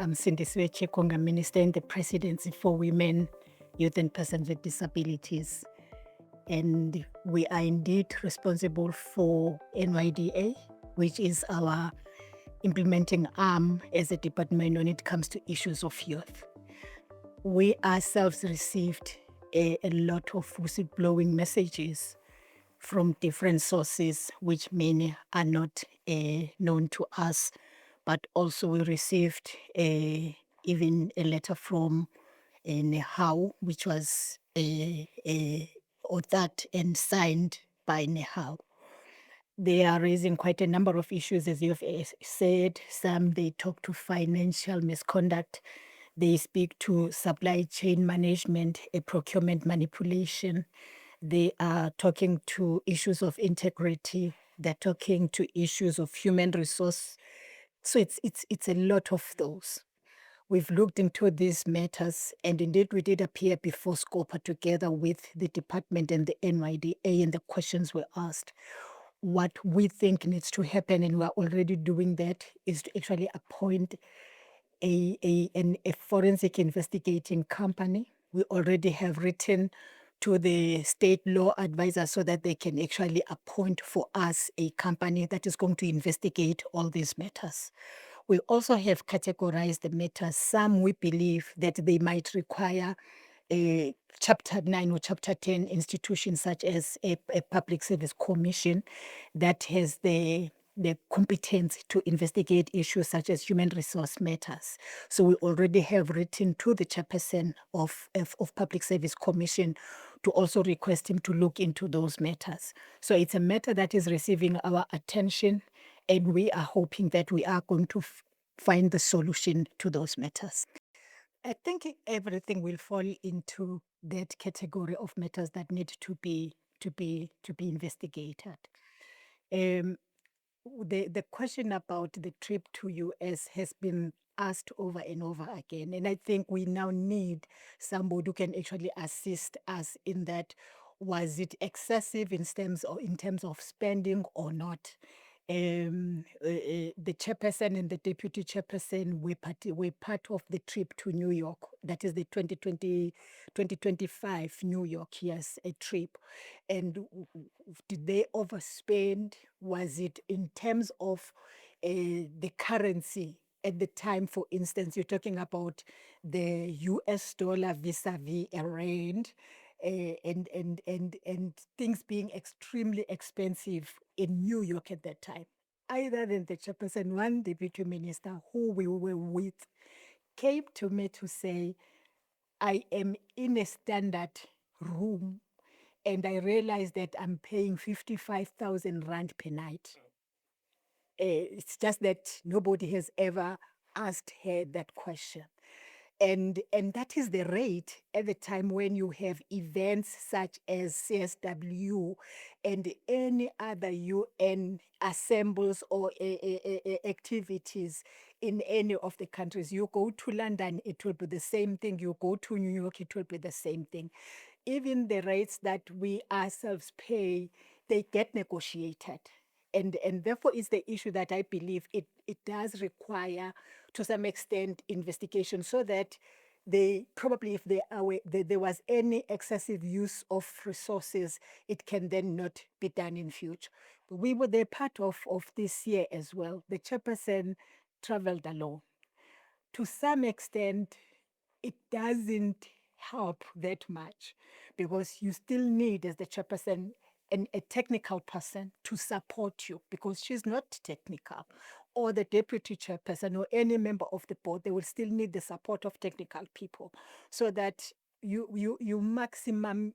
I'm Sindisiwe Chikunga, Minister in the Presidency for Women, Youth and Persons with Disabilities. And we are indeed responsible for NYDA, which is our implementing arm as a department when it comes to issues of youth. We ourselves received a lot of whistleblowing messages from different sources, which many are not known to us, but also we received even a letter from Nehau, which was authored and signed by Nehau. They are raising quite a number of issues, as you've said. Some, they talk to financial misconduct. They speak to supply chain management, procurement manipulation. They are talking to issues of integrity. They're talking to issues of human resource. So it's a lot of those. We've looked into these matters, and indeed we did appear before SCOPA together with the department and the NYDA, and the questions were asked. What we think needs to happen, and we're already doing that, is to actually appoint a forensic investigating company. We already have written to the state law advisor so that they can actually appoint for us a company that is going to investigate all these matters. We also have categorized the matters. Some we believe that they might require a Chapter 9 or Chapter 10 institution, such as a public service commission that has the competence to investigate issues such as human resource matters. So we already have written to the chairperson of Public Service Commission to also request him to look into those matters. So it's a matter that is receiving our attention, and we are hoping that we are going to find the solution to those matters. I think everything will fall into that category of matters that need to be investigated. The question about the trip to US has been asked over and over again, and I think we now need somebody who can actually assist us in that. Was it excessive in terms of spending or not? The chairperson and the deputy chairperson were part of the trip to New York. That is the 2025 New York, yes, a trip. And did they overspend? Was it in terms of the currency at the time? For instance, you're talking about the US dollar vis-a-vis a rand. And things being extremely expensive in New York at that time. Either than the chairperson, one deputy minister who we were with, came to me to say, I am in a standard room and I realize that I'm paying 55,000 rand per night. It's just that nobody has ever asked her that question. And that is the rate at the time when you have events such as CSW and any other UN assembles or activities in any of the countries. You go to London, it will be the same thing. You go to New York, it will be the same thing. Even the rates that we ourselves pay, they get negotiated. And therefore is the issue that I believe it does require, to some extent, investigation, so that they probably, if there was any excessive use of resources, it can then not be done in future. We were there part of this year as well. The chairperson traveled alone. To some extent, it doesn't help that much, because you still need, as the chairperson, a technical person to support you, because she's not technical, or the deputy chairperson or any member of the board. They will still need the support of technical people, so that you maximally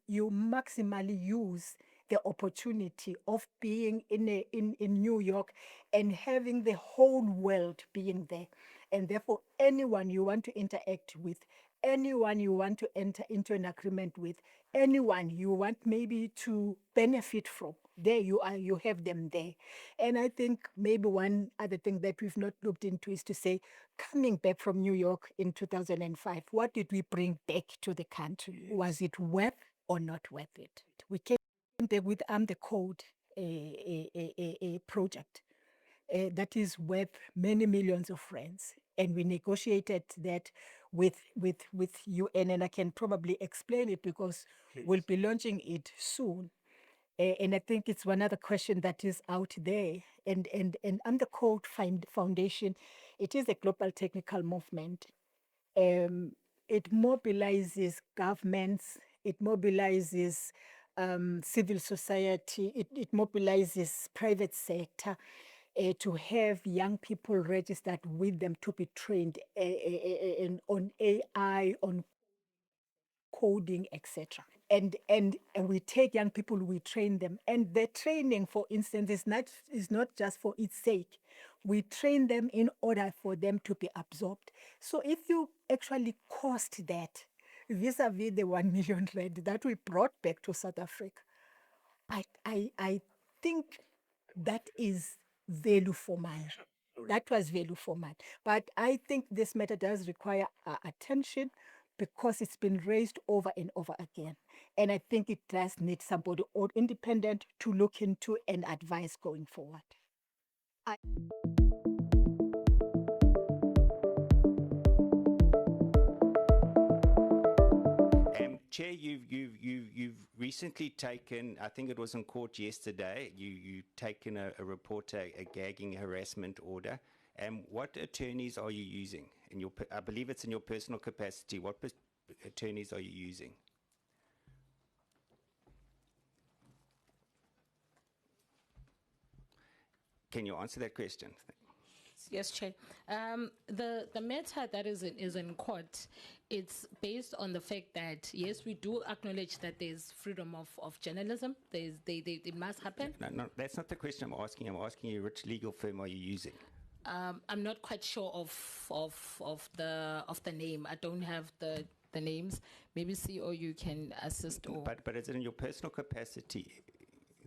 use the opportunity of being in New York and having the whole world being there. And therefore, anyone you want to interact with, anyone you want to enter into an agreement with, anyone you want maybe to benefit from, there you are, you have them there. And I think maybe one other thing that we've not looked into is to say, coming back from New York in 2005, what did we bring back to the country? Was it worth or not worth it? We came there with the Code a project that is worth many millions of rands. And we negotiated that with UN, and I can probably explain it because we'll be launching it soon. And I think it's one other question that is out there. And under Code Foundation, it is a global technical movement. It mobilizes governments, it mobilizes civil society, it mobilizes private sector to have young people registered with them to be trained on AI, on coding, etc. And we take young people, we train them, and the training, for instance, is not just for its sake. We train them in order for them to be absorbed. So if you actually cost that vis-a-vis the 1 million rand that we brought back to South Africa, I think that is value for money. That was value for money. But I think this matter does require attention because it's been raised over and over again. And I think it does need somebody or independent to look into and advise going forward. Chair, you've recently taken, I think it was in court yesterday, you've taken a reporter a gagging harassment order. What attorneys are you using? I believe it's in your personal capacity. What attorneys are you using? Can you answer that question? Yes, Chair. The matter that is in court, it's based on the fact that, yes, we do acknowledge that there's freedom of journalism. It must happen. No, that's not the question I'm asking. I'm asking you which legal firm are you using? I'm not quite sure of the name. I don't have the names. Maybe CEO, you can assist. Or But is it in your personal capacity,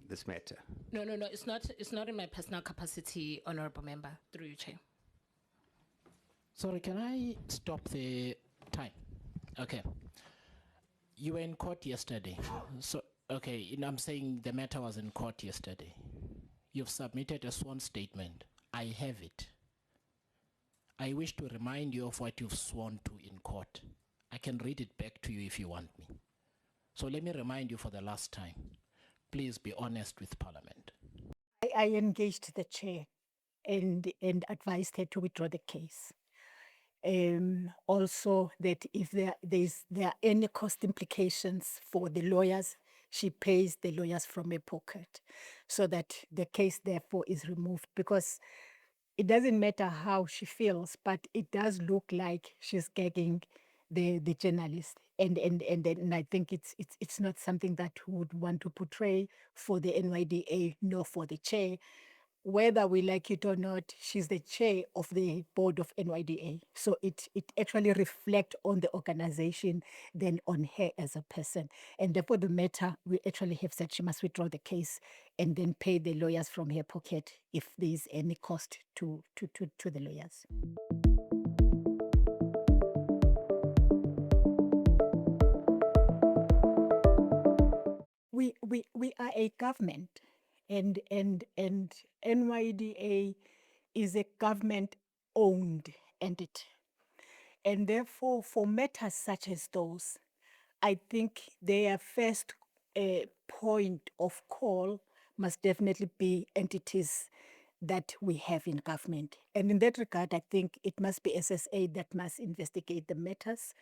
this matter? No. It's not in my personal capacity, Honourable Member. Through you, Chair. Sorry, can I stop the time? Okay. You were in court yesterday. So, okay, I'm saying the matter was in court yesterday. You've submitted a sworn statement. I have it. I wish to remind you of what you've sworn to in court. I can read it back to you if you want me. So let me remind you for the last time. Please be honest with Parliament. I engaged the chair and advised her to withdraw the case. Also, that if there are any cost implications for the lawyers, she pays the lawyers from her pocket, so that the case therefore is removed, because it doesn't matter how she feels, but it does look like she's gagging the journalist, and I think it's not something that we would want to portray for the NYDA nor for the chair. Whether we like it or not, she's the chair of the board of NYDA. So it actually reflects on the organization than on her as a person. And therefore the matter, we actually have said she must withdraw the case and then pay the lawyers from her pocket if there's any cost to the lawyers. We are a government, and NYDA is a government-owned entity. And therefore, for matters such as those, I think their first point of call must definitely be entities that we have in government. And in that regard, I think it must be SSA that must investigate the matters.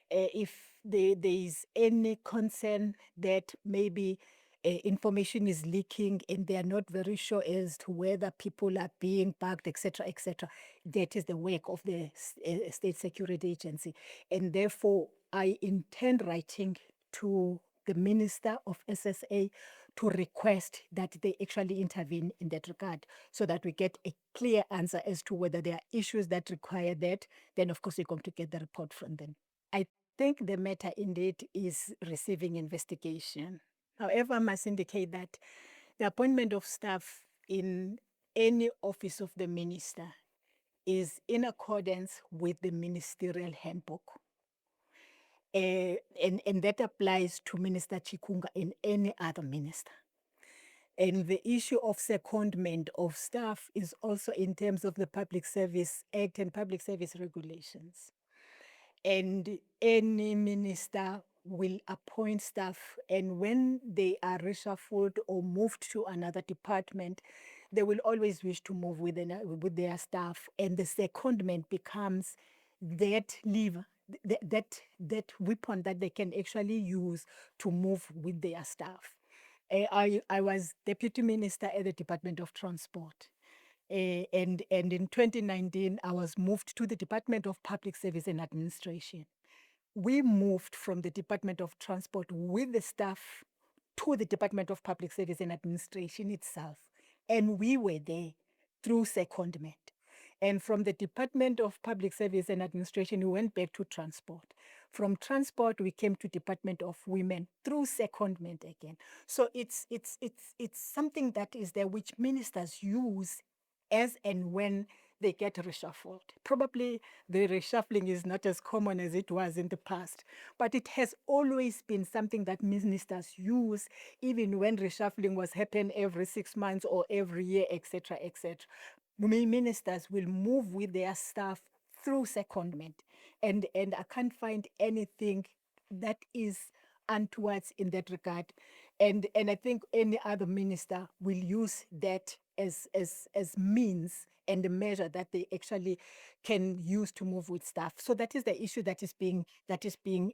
If there is any concern that maybe information is leaking and they are not very sure as to whether people are being bugged, etc., that is the work of the State Security Agency. And therefore, I intend writing to the Minister of SSA to request that they actually intervene in that regard, so that we get a clear answer as to whether there are issues that require that. Then, of course, we're going to get the report from them. I think the matter indeed is receiving investigation. However, I must indicate that the appointment of staff in any office of the minister is in accordance with the ministerial handbook. And that applies to Minister Chikunga and any other minister. And the issue of secondment of staff is also in terms of the Public Service Act and Public Service Regulations. And any minister will appoint staff, and when they are reshuffled or moved to another department, they will always wish to move with their staff, and the secondment becomes that lever, that weapon that they can actually use to move with their staff. I was deputy minister at the Department of Transport. And in 2019, I was moved to the Department of Public Service and Administration. We moved from the Department of Transport with the staff to the Department of Public Service and Administration itself. And we were there through secondment. And from the Department of Public Service and Administration, we went back to transport. From transport, we came to Department of Women through secondment again. So it's something that is there which ministers use as and when they get reshuffled. Probably the reshuffling is not as common as it was in the past, but it has always been something that ministers use, even when reshuffling was happening every 6 months or every year, etc., etc. Ministers will move with their staff through secondment, and I can't find anything that is untoward in that regard. And I think any other minister will use that as means and a measure that they actually can use to move with staff. So that is the issue that is being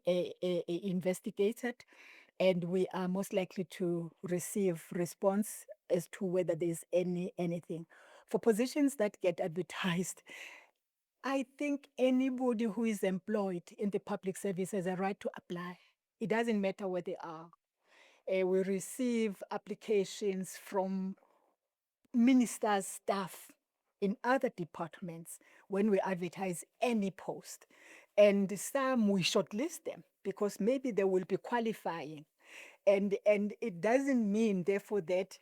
investigated, and we are most likely to receive response as to whether there's anything. For positions that get advertised, I think anybody who is employed in the public service has a right to apply. It doesn't matter where they are. We receive applications from ministers' staff in other departments when we advertise any post. And some we shortlist them because maybe they will be qualifying. And it doesn't mean, therefore, that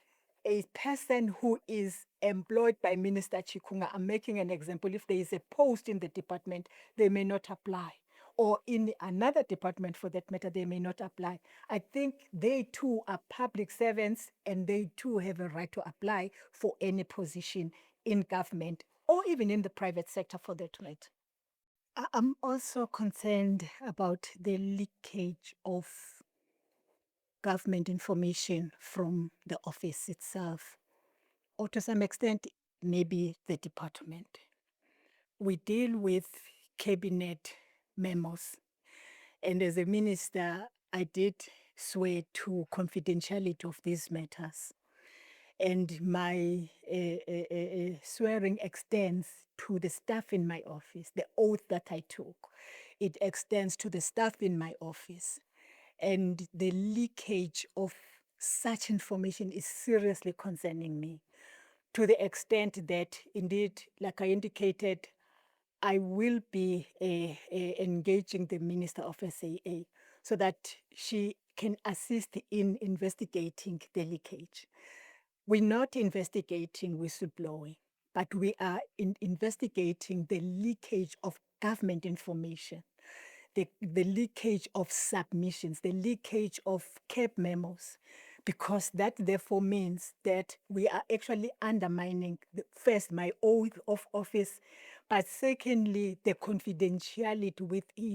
a person who is employed by Minister Chikunga, I'm making an example, if there is a post in the department, they may not apply. Or in another department, for that matter, they may not apply. I think they too are public servants, and they too have a right to apply for any position in government or even in the private sector for that matter. I'm also concerned about the leakage of government information from the office itself, or to some extent, maybe the department. We deal with cabinet memos, and as a minister, I did swear to confidentiality of these matters. And my swearing extends to the staff in my office, the oath that I took. It extends to the staff in my office. And the leakage of such information is seriously concerning me, to the extent that, indeed, like I indicated, I will be engaging the Minister of SAA so that she can assist in investigating the leakage. We're not investigating whistleblowing, but we are investigating the leakage of government information, the leakage of submissions, the leakage of CAB memos, because that therefore means that we are actually undermining, first, my oath of office, but secondly, the confidentiality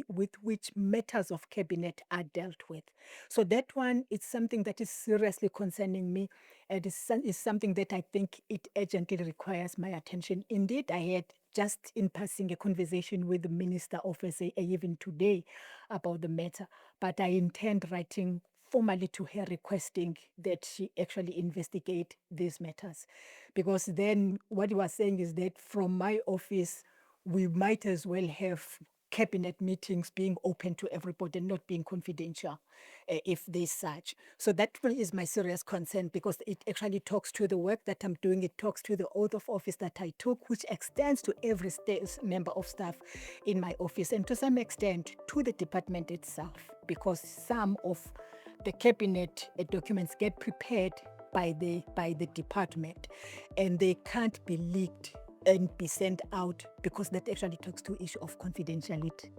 with which matters of cabinet are dealt with. So that one is something that is seriously concerning me, and is something that I think it urgently requires my attention. Indeed, I had just in passing a conversation with the Minister of SAA even today about the matter, but I intend writing formally to her requesting that she actually investigate these matters. Because then what he was saying is that from my office, we might as well have cabinet meetings being open to everybody and not being confidential if there's such. So that is my serious concern, because it actually talks to the work that I'm doing. It talks to the oath of office that I took, which extends to every member of staff in my office, and to some extent to the department itself, because some of the cabinet documents get prepared by the department, and they can't be leaked and be sent out, because that actually talks to issue of confidentiality.